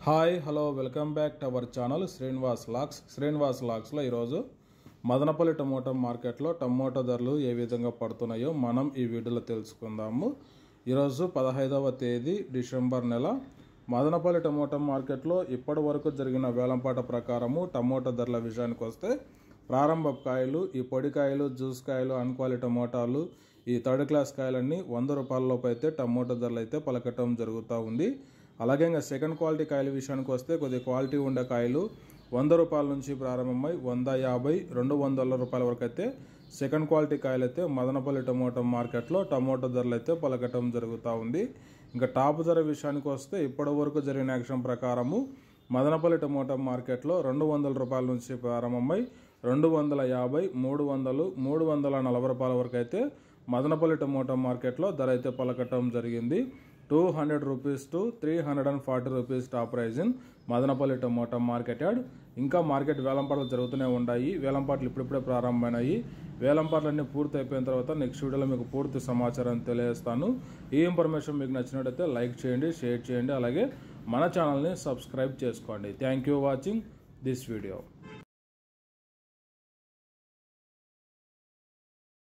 Hi hello welcome back to our channel Srinivas లాక్స్లో ఈరోజు Madanapalle tomato మార్కెట్లో టమోటా ధరలు ఏ విధంగా పడుతున్నాయో మనం ఈ వీడియోలో తెలుసుకుందాము. ఈరోజు 15వ తేదీ డిసెంబర్ నెల మదనపల్లి టమోటా మార్కెట్లో ఇప్పటి వరకు జరిగిన వేలంపాట ప్రకారము టమోటా ధరల విషయానికి వస్తే ప్రారంభ కాయలు, ఈ పొడికాయలు, జ్యూస్ కాయలు, అన్క్వాలిటీ టమోటాలు, ఈ థర్డ్ క్లాస్ కాయలన్నీ 100 రూపాయల లోపు అయితే టమోటా ధరలు అయితే పలకటం జరుగుతూ ఉంది. అలాగే ఇంకా సెకండ్ క్వాలిటీ కాయల విషయానికి వస్తే కొద్దిగా క్వాలిటీ ఉండే కాయలు 100 రూపాయల నుంచి ప్రారంభమై 150, 200 రూపాయల వరకు అయితే సెకండ్ క్వాలిటీ కాయలు అయితే మదనపల్లి టమోటా మార్కెట్లో టమోటా ధరలు అయితే పలకటం జరుగుతూ ఉంది. ఇంకా టాప్ ధర విషయానికి వస్తే ఇప్పటి వరకు జరిగిన యాక్షన్ ప్రకారము మదనపల్లి టమోటా మార్కెట్లో 200 రూపాయల నుంచి ప్రారంభమై 250, 300, 340 రూపాయల వరకు అయితే మదనపల్లి టమోటా మార్కెట్లో ధర అయితే పలకటం జరిగింది. 200 rupees to 340 rupees top price in Madanapalle tomato market yard. ఇంకా మార్కెట్ వేలంపాటలు జరుగుతూనే ఉన్నాయి. వేలంపాటలు ఇప్పుడిప్పుడే ప్రారంభమైనాయి. వేలంపాటలన్నీ పూర్తి అయిపోయిన తర్వాత నెక్స్ట్ వీడియోలో మీకు పూర్తి సమాచారం తెలియజేస్తాను. ఈ ఇన్ఫర్మేషన్ మీకు నచ్చినట్టయితే లైక్ చేయండి, షేర్ చేయండి, అలాగే మన ఛానల్ని సబ్స్క్రైబ్ చేసుకోండి. Thank you watching this video.